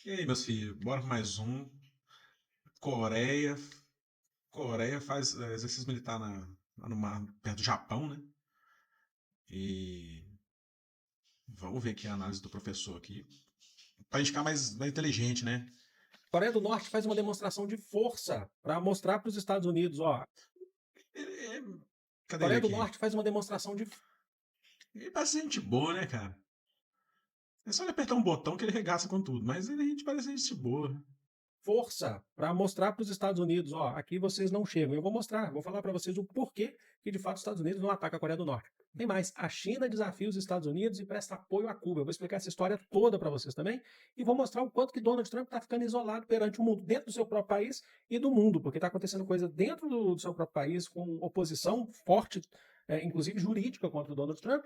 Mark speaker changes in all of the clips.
Speaker 1: E aí, meus filhos, bora pra mais um. Coreia. Coreia faz exercício militar lá no mar, perto do Japão, né? E vamos ver aqui a análise do professor aqui. Pra gente ficar mais inteligente, né?
Speaker 2: A Coreia do Norte faz uma demonstração de força para mostrar para os Estados Unidos, ó.
Speaker 1: É, cadê ele
Speaker 2: Coreia do
Speaker 1: aqui?
Speaker 2: Norte faz uma demonstração de
Speaker 1: Ele parece gente boa, né, cara? É só ele apertar um botão que ele regaça com tudo, mas ele a gente parece gente boa.
Speaker 2: força para mostrar para os Estados Unidos, ó, aqui vocês não chegam. Eu vou mostrar, vou falar para vocês o porquê que de fato os Estados Unidos não atacam a Coreia do Norte. Tem mais, a China desafia os Estados Unidos e presta apoio a Cuba. Eu vou explicar essa história toda para vocês também e vou mostrar o quanto que Donald Trump está ficando isolado perante o mundo, dentro do seu próprio país e do mundo, porque está acontecendo coisa dentro do seu próprio país com oposição forte, inclusive jurídica, contra o Donald Trump.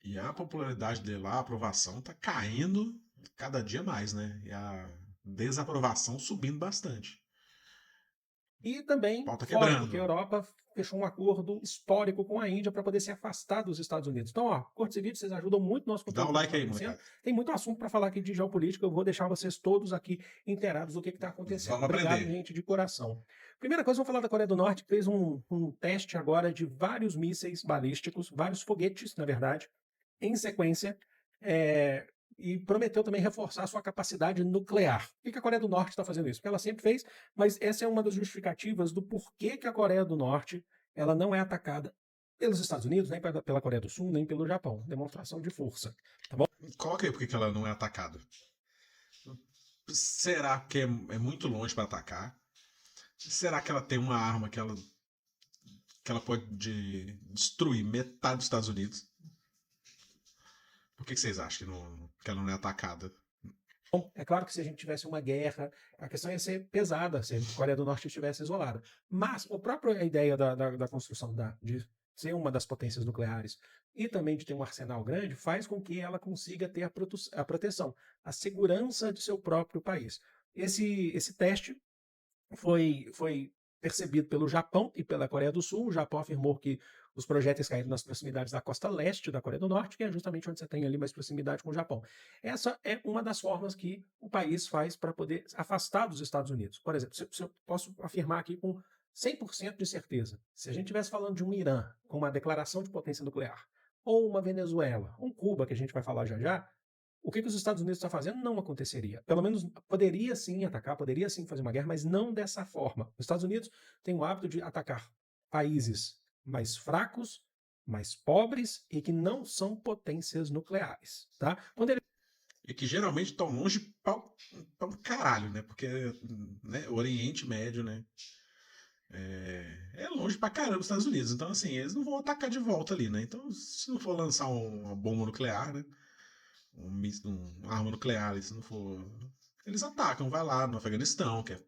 Speaker 1: E a popularidade dele lá, a aprovação, tá caindo cada dia mais, né? E a desaprovação subindo bastante.
Speaker 2: E
Speaker 1: O
Speaker 2: também
Speaker 1: pau tá
Speaker 2: fora, porque
Speaker 1: quebrando.
Speaker 2: a Europa fechou um acordo histórico com a Índia para poder se afastar dos Estados Unidos. Então, ó, curte esse vídeo, vocês ajudam muito o nosso
Speaker 1: Dá
Speaker 2: conteúdo
Speaker 1: o
Speaker 2: a
Speaker 1: like
Speaker 2: continuar
Speaker 1: aí,
Speaker 2: crescendo.
Speaker 1: molecada.
Speaker 2: Tem muito assunto para falar aqui de geopolítica, eu vou deixar vocês todos aqui inteirados do que está acontecendo.
Speaker 1: Vamos
Speaker 2: Obrigado,
Speaker 1: aprender.
Speaker 2: gente, de coração. Primeira coisa, vamos falar da Coreia do Norte, que fez um teste agora de vários mísseis balísticos, vários foguetes, na verdade, em sequência, é, e prometeu também reforçar a sua capacidade nuclear. Por que a Coreia do Norte está fazendo isso? Porque ela sempre fez, mas essa é uma das justificativas do porquê que a Coreia do Norte ela não é atacada pelos Estados Unidos, nem pela Coreia do Sul, nem pelo Japão. Demonstração de força. Tá bom?
Speaker 1: Coloca aí porque ela não é atacada. Será que é muito longe para atacar? Será que ela tem uma arma que ela pode destruir metade dos Estados Unidos? Por que vocês acham que ela não é atacada?
Speaker 2: Bom, é claro que se a gente tivesse uma guerra, a questão ia ser pesada se a Coreia do Norte estivesse isolada. Mas a própria ideia da construção de ser uma das potências nucleares e também de ter um arsenal grande faz com que ela consiga ter a proteção, a segurança de seu próprio país. Esse teste foi percebido pelo Japão e pela Coreia do Sul. O Japão afirmou que os projéteis caíram nas proximidades da costa leste da Coreia do Norte, que é justamente onde você tem ali mais proximidade com o Japão. Essa é uma das formas que o país faz para poder afastar dos Estados Unidos. Por exemplo, se eu posso afirmar aqui com 100% de certeza, se a gente estivesse falando de um Irã com uma declaração de potência nuclear, ou uma Venezuela, um Cuba, que a gente vai falar já já, o que os Estados Unidos estão fazendo não aconteceria. Pelo menos poderia sim atacar, poderia sim fazer uma guerra, mas não dessa forma. Os Estados Unidos têm o hábito de atacar países mais fracos, mais pobres e que não são potências nucleares. Tá? Quando ele
Speaker 1: E que geralmente estão longe pra um caralho, né? Porque né, Oriente Médio, né? É longe pra caramba dos Estados Unidos. Então, assim, eles não vão atacar de volta ali, né? Então, se não for lançar uma bomba nuclear, né? Uma arma nuclear, se não for. Eles atacam, vai lá no Afeganistão, que é.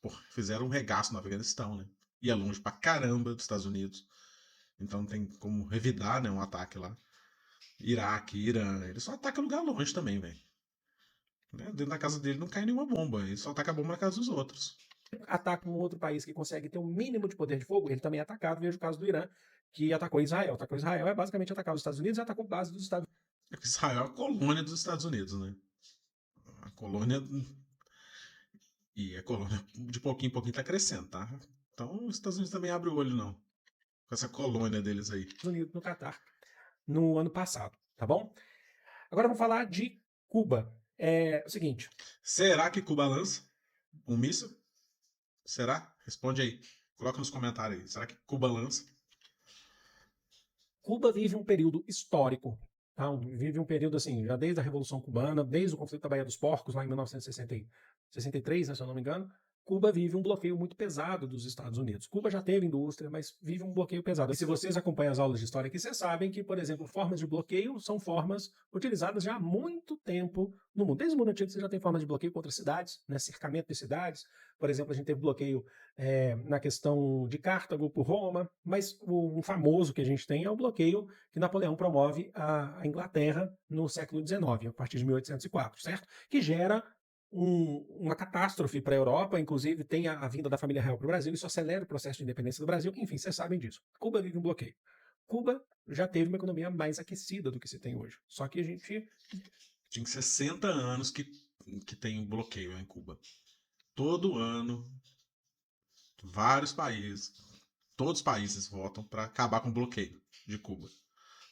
Speaker 1: Porra, fizeram um regaço no Afeganistão, né? E é longe pra caramba dos Estados Unidos. Então não tem como revidar, né, um ataque lá. Iraque, Irã, ele só ataca lugar longe também, velho. Né? Dentro da casa dele não cai nenhuma bomba, ele só ataca bomba na casa dos outros.
Speaker 2: ataca um outro país que consegue ter um mínimo de poder de fogo, ele também é atacado. Veja o caso do Irã, que atacou Israel. Atacou Israel é basicamente atacar os Estados Unidos e atacou base dos Estados
Speaker 1: É que Israel é a colônia dos Estados Unidos, né? A colônia. E a colônia de pouquinho em pouquinho tá crescendo, tá? Então os Estados Unidos também abre o olho, não. Com essa colônia deles aí.
Speaker 2: Unidos no Catar no ano passado, tá bom? Agora vamos falar de Cuba. É o seguinte,
Speaker 1: Será que Cuba lança um míssil? Será? Responde aí. Coloca nos comentários aí. Será que Cuba lança?
Speaker 2: Cuba vive um período histórico, tá? Vive um período assim, já desde a Revolução Cubana, desde o conflito da Baía dos Porcos, lá em 1963, né, se eu não me engano, Cuba vive um bloqueio muito pesado dos Estados Unidos. Cuba já teve indústria, mas vive um bloqueio pesado. E se vocês acompanham as aulas de história aqui, vocês sabem que, por exemplo, formas de bloqueio são formas utilizadas já há muito tempo no mundo. Desde o mundo antigo você já tem formas de bloqueio contra cidades, né, cercamento de cidades. Por exemplo, a gente teve bloqueio na questão de Cartago por Roma, mas um famoso que a gente tem é o bloqueio que Napoleão promove à Inglaterra no século XIX, a partir de 1804, certo? Que gera uma catástrofe para a Europa, inclusive tem a vinda da família real para o Brasil, isso acelera o processo de independência do Brasil, enfim, vocês sabem disso. Cuba vive um bloqueio. Cuba já teve uma economia mais aquecida do que se tem hoje. Só que a gente
Speaker 1: Tinha 60 anos que que tem bloqueio em Cuba. Todo ano, vários países, todos os países votam para acabar com o bloqueio de Cuba.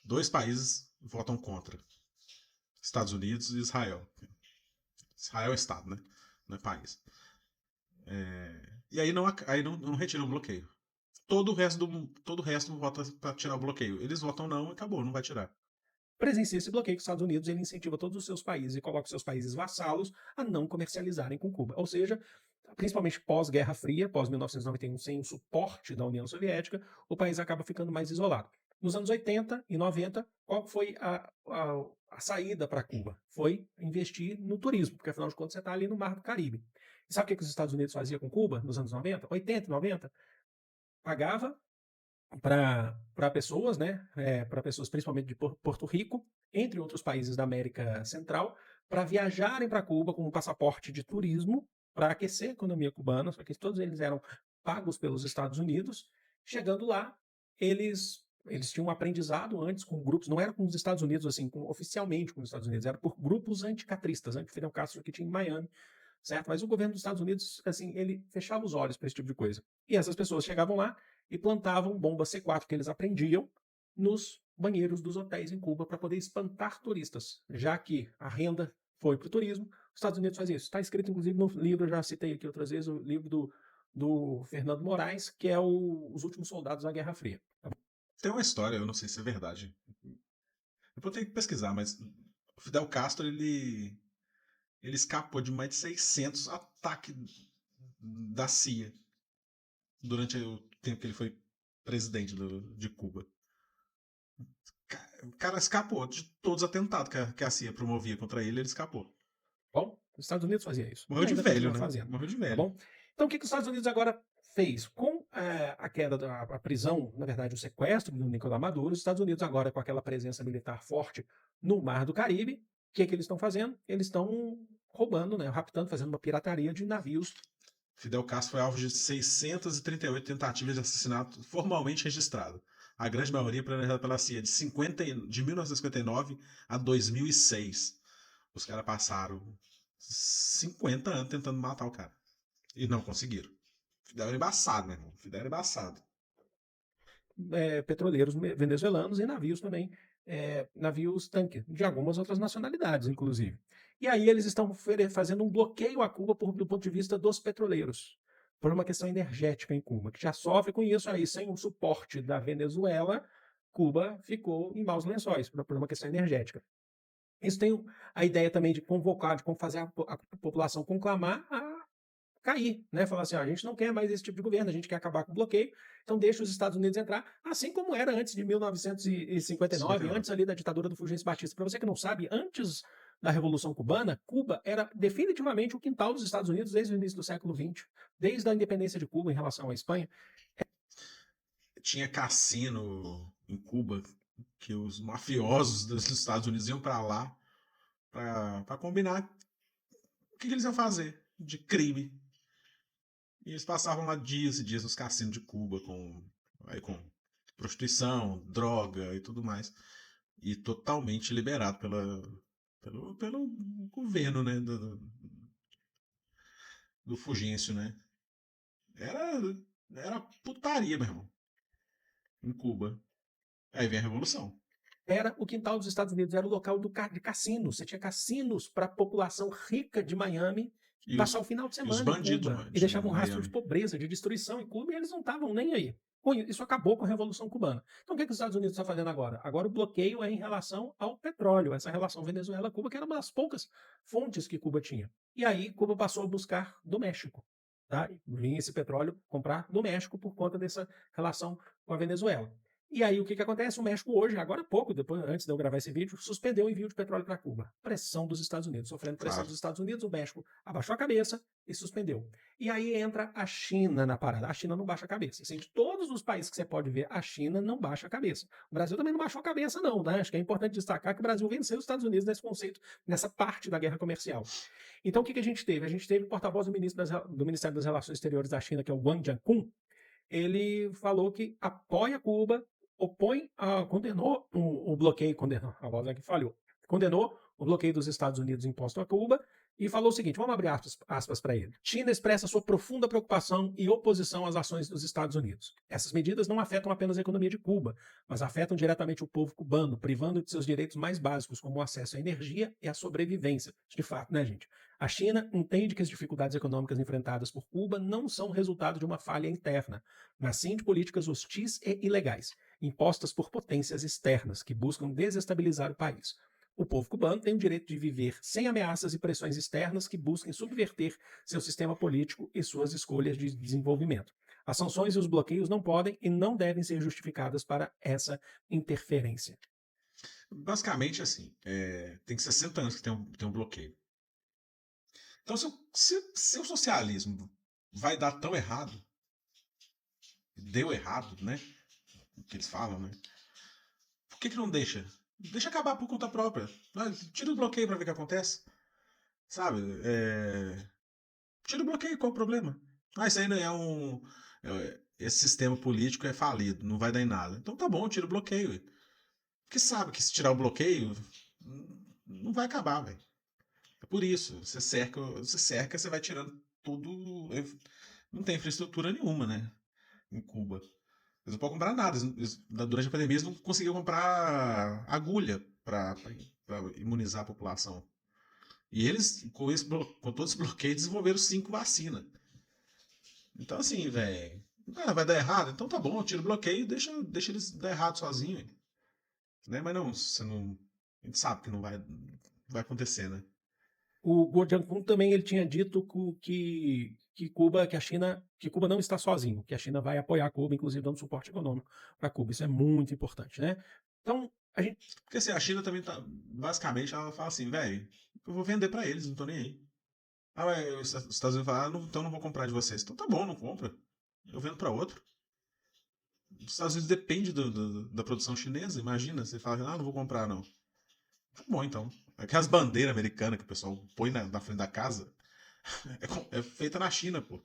Speaker 1: 2 países votam contra: Estados Unidos e Israel. Israel é Estado, né? Não é país. E aí não retiram o bloqueio. Todo o resto vota para tirar o bloqueio. Eles votam não e acabou, não vai tirar.
Speaker 2: Presencia esse bloqueio que os Estados Unidos ele incentiva todos os seus países e coloca os seus países vassalos a não comercializarem com Cuba. Ou seja, principalmente pós-Guerra Fria, pós-1991, sem o suporte da União Soviética, o país acaba ficando mais isolado. Nos anos 80 e 90, qual foi a saída para Cuba? Foi investir no turismo, porque afinal de contas você está ali no Mar do Caribe. E sabe o que os Estados Unidos faziam com Cuba nos anos 90? 80 e 90? Pagava para pessoas, né, para pessoas principalmente de Porto Rico, entre outros países da América Central, para viajarem para Cuba com um passaporte de turismo, para aquecer a economia cubana, porque todos eles eram pagos pelos Estados Unidos. Chegando lá, eles tinham um aprendizado antes com grupos, não era com os Estados Unidos, assim, oficialmente com os Estados Unidos, era por grupos anticatristas, anti-Fidel Castro, que tinha em Miami, certo? Mas o governo dos Estados Unidos, assim, ele fechava os olhos para esse tipo de coisa. E essas pessoas chegavam lá e plantavam bomba C4 que eles aprendiam nos banheiros dos hotéis em Cuba para poder espantar turistas, já que a renda foi para o turismo. Os Estados Unidos fazem isso. Está escrito, inclusive, no livro, já citei aqui outras vezes, o livro do Fernando Moraes, que é Os Últimos Soldados da Guerra Fria.
Speaker 1: Tem uma história, eu não sei se é verdade. Eu vou ter que pesquisar, mas o Fidel Castro, ele escapou de mais de 600 ataques da CIA durante o tempo que ele foi presidente de Cuba. O cara escapou de todos os atentados que a CIA promovia contra ele escapou.
Speaker 2: Bom, os Estados Unidos fazia isso.
Speaker 1: Morreu de
Speaker 2: Ainda
Speaker 1: velho,
Speaker 2: continua
Speaker 1: né?
Speaker 2: fazendo,
Speaker 1: Morreu de
Speaker 2: tá
Speaker 1: velho.
Speaker 2: bom? Então, o que os Estados Unidos agora fez? Com a queda a prisão, na verdade, o sequestro do Nicolás Maduro, os Estados Unidos agora, com aquela presença militar forte no Mar do Caribe, o que eles estão fazendo? Eles estão roubando, né, raptando, fazendo uma pirataria de navios.
Speaker 1: Fidel Castro foi alvo de 638 tentativas de assassinato formalmente registrado. A grande maioria planejada pela CIA de 1959 a 2006. Os caras passaram 50 anos tentando matar o cara. E não conseguiram. Fidel era embaçado, meu irmão. Fidel era embaçado.
Speaker 2: Petroleiros venezuelanos e navios também, navios tanque, de algumas outras nacionalidades, inclusive. E aí eles estão fazendo um bloqueio a Cuba do ponto de vista dos petroleiros, por uma questão energética em Cuba, que já sofre com isso aí, sem o suporte da Venezuela, Cuba ficou em maus lençóis, por uma questão energética. Isso tem a ideia também de convocar, de fazer a população conclamar a cair, né? Falar assim, ó, a gente não quer mais esse tipo de governo, a gente quer acabar com o bloqueio, então deixa os Estados Unidos entrar, assim como era antes de 1959, antes ali da ditadura do Fulgêncio Batista. Para você que não sabe, antes da Revolução Cubana, Cuba era definitivamente o quintal dos Estados Unidos desde o início do século XX, desde a independência de Cuba em relação à Espanha.
Speaker 1: Tinha cassino em Cuba que os mafiosos dos Estados Unidos iam para lá para combinar o que eles iam fazer de crime. E eles passavam lá dias e dias nos cassinos de Cuba com prostituição, droga e tudo mais. E totalmente liberado pelo governo, né? Do Fulgêncio, né? Era putaria, meu irmão. Em Cuba. Aí vem a Revolução.
Speaker 2: Era o quintal dos Estados Unidos, era o local de cassinos. Você tinha cassinos para a população rica de Miami passar o final de semana em Cuba e deixava um rastro de pobreza, de destruição em Cuba, e eles não estavam nem aí. Isso acabou com a Revolução Cubana. Então o que os Estados Unidos estão fazendo agora? Agora o bloqueio é em relação ao petróleo, essa relação Venezuela-Cuba, que era uma das poucas fontes que Cuba tinha. E aí Cuba passou a buscar do México. Tá? Vinha esse petróleo comprar do México por conta dessa relação com a Venezuela. E aí o que acontece? O México hoje, agora há pouco, antes de eu gravar esse vídeo, suspendeu o envio de petróleo para Cuba. Pressão dos Estados Unidos. Sofrendo pressão dos Estados Unidos, o México abaixou a cabeça e suspendeu. E aí entra a China na parada. A China não baixa a cabeça. Assim, de todos os países que você pode ver, a China não baixa a cabeça. O Brasil também não baixou a cabeça, não. Né? Acho que é importante destacar que o Brasil venceu os Estados Unidos nesse conceito, nessa parte da guerra comercial. Então o que a gente teve? A gente teve o porta-voz do Ministério das Relações Exteriores da China, que é o Wang Jiankun. Ele falou que apoia Cuba, condenou o bloqueio, a voz aqui falhou, condenou o bloqueio dos Estados Unidos imposto a Cuba e falou o seguinte, vamos abrir aspas para ele. China expressa sua profunda preocupação e oposição às ações dos Estados Unidos. Essas medidas não afetam apenas a economia de Cuba, mas afetam diretamente o povo cubano, privando de seus direitos mais básicos, como o acesso à energia e à sobrevivência. De fato, né, gente? A China entende que as dificuldades econômicas enfrentadas por Cuba não são resultado de uma falha interna, mas sim de políticas hostis e ilegais, impostas por potências externas que buscam desestabilizar o país. O povo cubano tem o direito de viver sem ameaças e pressões externas que busquem subverter seu sistema político e suas escolhas de desenvolvimento. As sanções e os bloqueios não podem e não devem ser justificadas para essa interferência.
Speaker 1: Basicamente, assim, tem 60 anos que tem um bloqueio. Então, se o socialismo vai dar tão errado, deu errado, né? O que eles falam, né? Por que não deixa? Deixa acabar por conta própria. Tira o bloqueio pra ver o que acontece. Sabe? Tira o bloqueio, qual o problema? Isso aí não é um. Esse sistema político é falido, não vai dar em nada. Então tá bom, tira o bloqueio. Ué. Porque sabe que se tirar o bloqueio, não vai acabar, velho. É por isso. Você cerca, você vai tirando tudo. Não tem infraestrutura nenhuma, né? Em Cuba. Eles não podem comprar nada. Durante a pandemia, eles não conseguiam comprar agulha para imunizar a população. E eles, com todo esse bloqueio, desenvolveram 5 vacinas. Então, assim, velho, vai dar errado? Então tá bom, tira o bloqueio e deixa eles dar errado sozinho. Né? Mas não, você não. A gente sabe que não vai acontecer, né?
Speaker 2: O Guo Jiankun também ele tinha dito que Cuba não está sozinho, que a China vai apoiar Cuba, inclusive dando suporte econômico para Cuba. Isso é muito importante, né? Então, a gente.
Speaker 1: Porque assim, a China também tá. Basicamente, ela fala assim, velho, eu vou vender para eles, não tô nem aí. Mas os Estados Unidos falam, então não vou comprar de vocês. Então tá bom, não compra. Eu vendo para outro. Os Estados Unidos depende da produção chinesa, imagina. Você fala, não vou comprar, não. Tá bom, então. Aquelas bandeiras americanas que o pessoal põe na frente da casa é feita na China, pô.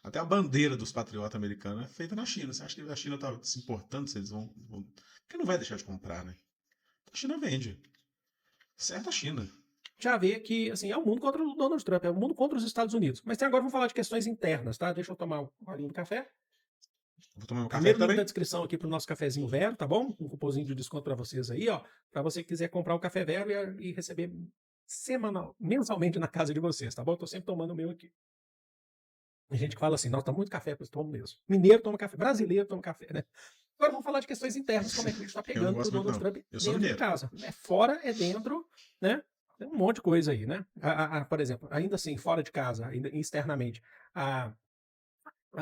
Speaker 1: Até a bandeira dos patriotas americanos é feita na China. Você acha que a China tá se importando se eles vão. Porque não vai deixar de comprar, né? A China vende. Certo a China.
Speaker 2: Já vê que assim, é o mundo contra o Donald Trump, é o mundo contra os Estados Unidos. Mas agora vamos falar de questões internas, tá? Deixa eu tomar um golinho de café.
Speaker 1: Vou tomar um café
Speaker 2: Primeiro link
Speaker 1: também.
Speaker 2: na descrição aqui pro nosso cafezinho Vero, tá bom? Um cupomzinho de desconto para vocês aí, ó. Para você que quiser comprar o café Vero e receber mensalmente na casa de vocês, tá bom? Eu tô sempre tomando o meu aqui. Tem gente que fala assim, nossa, tá muito café, eu tomo mesmo. Mineiro toma café, brasileiro toma café, né? Agora vamos falar de questões internas, como é que isso está
Speaker 1: Eu não
Speaker 2: pegando pro
Speaker 1: gosto muito,
Speaker 2: Donald
Speaker 1: não.
Speaker 2: Trump
Speaker 1: Eu sou
Speaker 2: dentro de
Speaker 1: mineiro.
Speaker 2: casa. É fora, é dentro, né? Tem um monte de coisa aí, né? Por exemplo, ainda assim, fora de casa, ainda externamente, a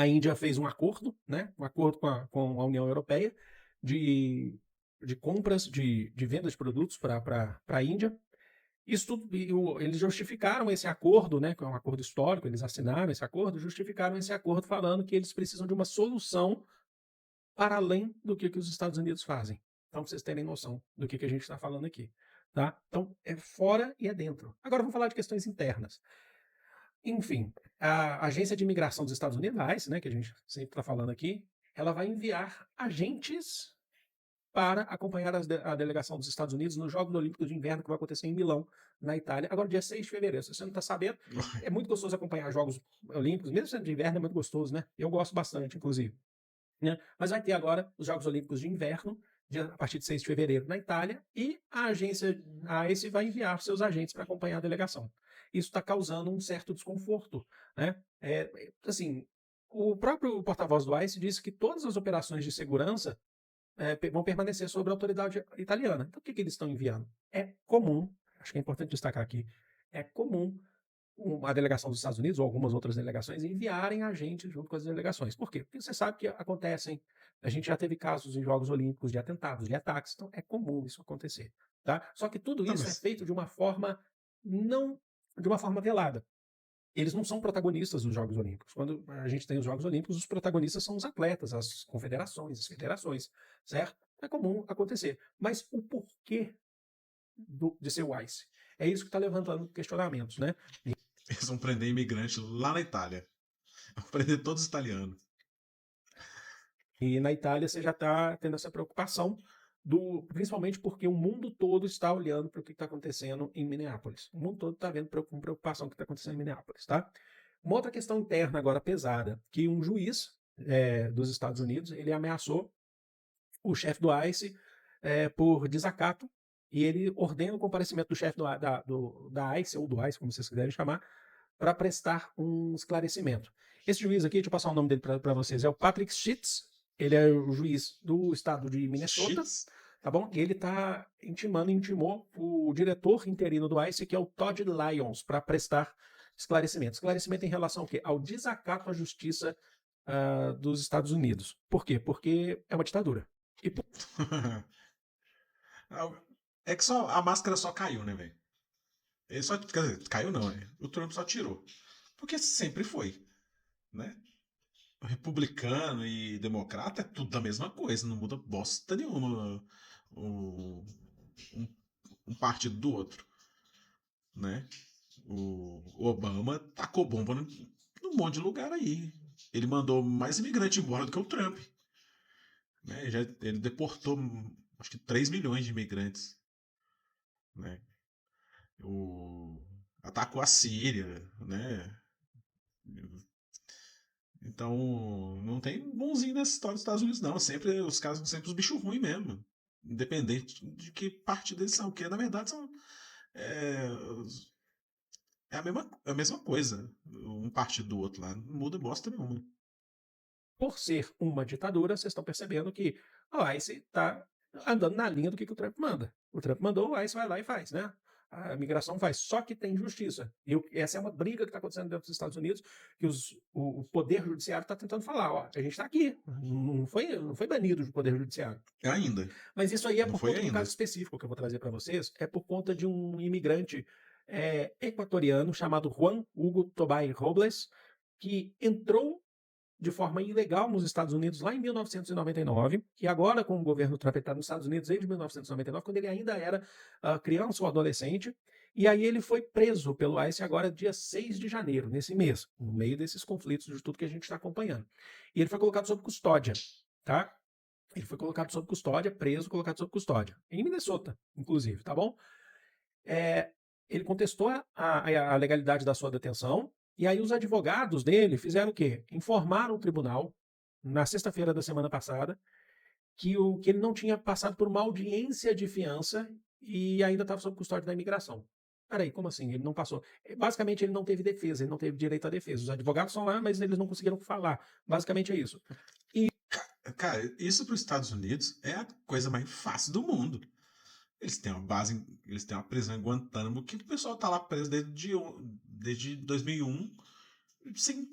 Speaker 2: Índia fez um acordo, né? Um acordo com a União Europeia de, de compras, de venda de produtos para a Índia. Isso tudo, eles justificaram esse acordo, né, que é um acordo histórico, eles assinaram esse acordo, justificaram esse acordo falando que eles precisam de uma solução para além do que os Estados Unidos fazem. Então, para vocês terem noção do que a gente está falando aqui. Tá? Então, é fora e é dentro. Agora, vamos falar de questões internas. Enfim, a Agência de Imigração dos Estados Unidos, a ICE, né, que a gente sempre está falando aqui, ela vai enviar agentes para acompanhar a delegação dos Estados Unidos nos Jogos Olímpicos de Inverno que vai acontecer em Milão, na Itália, agora dia 6 de fevereiro. Se você não está sabendo, é muito gostoso acompanhar Jogos Olímpicos, mesmo sendo de inverno, é muito gostoso, né? Eu gosto bastante, inclusive. Né? Mas vai ter agora os Jogos Olímpicos de Inverno, a partir de 6 de fevereiro, na Itália, e a agência, a ACE, vai enviar seus agentes para acompanhar a delegação. Isso está causando um certo desconforto. Né? Assim, o próprio porta-voz do ICE disse que todas as operações de segurança vão permanecer sob a autoridade italiana. Então, o que eles estão enviando? É comum, acho que é importante destacar aqui, é comum a delegação dos Estados Unidos ou algumas outras delegações enviarem agentes junto com as delegações. Por quê? Porque você sabe que acontecem, a gente já teve casos em Jogos Olímpicos de atentados, de ataques, então é comum isso acontecer. Tá? Só que tudo isso é feito de uma forma não de uma forma velada. Eles não são protagonistas dos Jogos Olímpicos. Quando a gente tem os Jogos Olímpicos, os protagonistas são os atletas, as confederações, as federações, certo? É comum acontecer. Mas o porquê de ser o ICE? É isso que está levantando questionamentos, né?
Speaker 1: Eles vão prender imigrante lá na Itália. Vão prender todos os italianos.
Speaker 2: E na Itália você já está tendo essa preocupação, principalmente porque o mundo todo está olhando para o que está acontecendo em Minneapolis. O mundo todo está vendo com preocupação o que está acontecendo em Minneapolis, tá? Uma outra questão interna agora pesada, que um juiz dos Estados Unidos, ele ameaçou o chefe do ICE por desacato, e ele ordena o comparecimento do chefe da ICE, ou do ICE, como vocês quiserem chamar, para prestar um esclarecimento. Esse juiz aqui, deixa eu passar o nome dele para vocês, é o Patrick Schiff. Ele é o juiz do estado de Minnesota, tá bom? E ele intimou o diretor interino do ICE, que é o Todd Lyons, para prestar esclarecimento. Esclarecimento em relação ao quê? Ao desacato à justiça dos Estados Unidos. Por quê? Porque é uma ditadura.
Speaker 1: É que só a máscara só caiu, né, velho? Ele só, quer dizer, caiu não, né? O Trump só tirou. Porque sempre foi, né? Republicano e democrata é tudo a mesma coisa, não muda bosta nenhuma um, um partido do outro, né? O Obama tacou bomba num monte de lugar aí. Ele mandou mais imigrante embora do que o Trump. Né? Ele deportou, acho que 3 milhões de imigrantes. Né? Atacou a Síria, né? Então, não tem bonzinho nessa história dos Estados Unidos, não. Os caras são sempre os bichos ruins mesmo. Independente de que parte deles são. Porque, na verdade, são. É, é a mesma coisa. Um partido do outro lá. Não muda bosta nenhuma.
Speaker 2: Por ser uma ditadura, vocês estão percebendo que o ICE está andando na linha do que o Trump manda. O Trump mandou, o ICE vai lá e faz, né? A migração faz, só que tem justiça. E essa é uma briga que está acontecendo dentro dos Estados Unidos, que o Poder Judiciário está tentando falar, ó, a gente está aqui, não foi banido do Poder Judiciário.
Speaker 1: Ainda.
Speaker 2: Mas isso aí é
Speaker 1: não
Speaker 2: por conta de um caso específico que eu vou trazer para vocês, é por conta de um imigrante equatoriano chamado Juan Hugo Tobay Robles, que entrou de forma ilegal nos Estados Unidos lá em 1999, e agora com o governo Trump está nos Estados Unidos desde 1999, quando ele ainda era criança ou adolescente, e aí ele foi preso pelo ICE agora dia 6 de janeiro, nesse mês, no meio desses conflitos de tudo que a gente está acompanhando. E ele foi colocado sob custódia, tá? Ele foi colocado sob custódia, preso, colocado sob custódia, em Minnesota, inclusive, tá bom? Ele contestou a legalidade da sua detenção, e aí os advogados dele fizeram o quê? Informaram o tribunal, na sexta-feira da semana passada, que ele não tinha passado por uma audiência de fiança e ainda estava sob custódia da imigração. Peraí, como assim? Ele não passou. Basicamente, ele não teve defesa, ele não teve direito à defesa. Os advogados estão lá, mas eles não conseguiram falar. Basicamente é isso.
Speaker 1: Cara, isso para os Estados Unidos é a coisa mais fácil do mundo. Eles têm uma prisão em Guantánamo que o pessoal tá lá preso desde 2001 sem,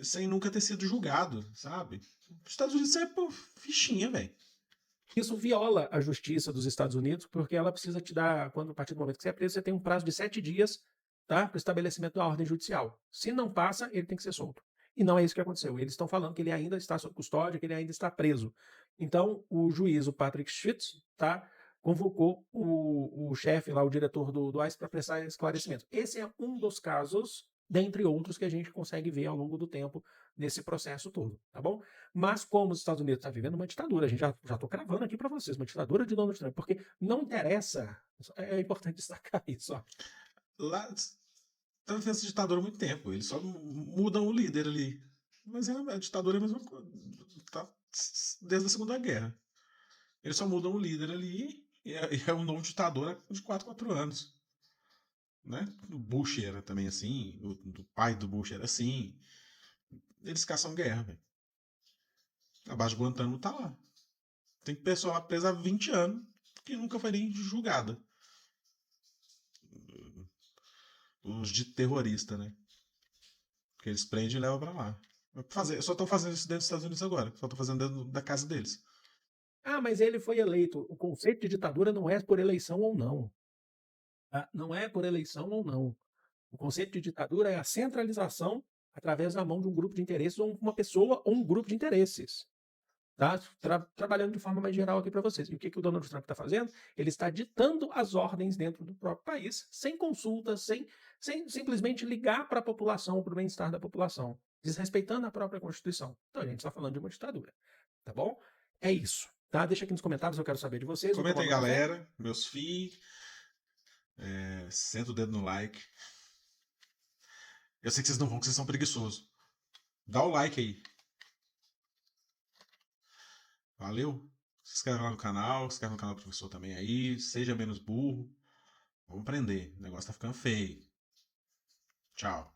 Speaker 1: sem nunca ter sido julgado, sabe? Os Estados Unidos é por fichinha, velho.
Speaker 2: Isso viola a justiça dos Estados Unidos, porque ela precisa te dar, a partir do momento que você é preso, você tem um prazo de 7 dias, tá, para o estabelecimento da ordem judicial. Se não passa, ele tem que ser solto. E não é isso que aconteceu. Eles estão falando que ele ainda está sob custódia, que ele ainda está preso. Então, o juiz, o Patrick Schiff, tá, convocou o chefe lá, o diretor do ICE, para prestar esclarecimento. Esse é um dos casos, dentre outros, que a gente consegue ver ao longo do tempo nesse processo todo, tá bom? Mas como os Estados Unidos estão vivendo uma ditadura, a gente já estou cravando aqui para vocês, uma ditadura de Donald Trump, porque não interessa, é importante destacar isso. Ó.
Speaker 1: Lá tá vivendo essa ditadura há muito tempo, eles só mudam o líder ali. Mas a ditadura é a mesma coisa, tá desde a Segunda Guerra. Eles só mudam o líder ali e é um novo ditador de 4 anos. Né? O Bush era também assim, o pai do Bush era assim. Eles caçam guerra, velho. Abaixo de Guantánamo tá lá. Tem pessoa lá presa há 20 anos que nunca foi nem julgada. Os de terrorista, né? Que eles prendem e levam pra lá. Eu só tô fazendo isso dentro dos Estados Unidos agora. Só tô fazendo dentro da casa deles.
Speaker 2: Ah, mas ele foi eleito. O conceito de ditadura não é por eleição ou não. Tá? Não é por eleição ou não. O conceito de ditadura é a centralização através da mão de um grupo de interesses ou uma pessoa ou um grupo de interesses. Tá? Trabalhando de forma mais geral aqui para vocês. E o que o Donald Trump está fazendo? Ele está ditando as ordens dentro do próprio país, sem consulta, sem simplesmente ligar para a população, para o bem-estar da população, desrespeitando a própria Constituição. Então a gente está falando de uma ditadura. Tá bom? É isso, tá? Deixa aqui nos comentários, eu quero saber de vocês.
Speaker 1: Comenta aí,
Speaker 2: Vou tomar meu café.
Speaker 1: galera. Meus filhos. Senta o dedo no like. Eu sei que vocês não vão, que vocês são preguiçosos. Dá o like aí. Valeu? Se inscreve lá no canal. Se inscreve no canal do professor também aí. Seja menos burro. Vamos aprender. O negócio tá ficando feio. Tchau.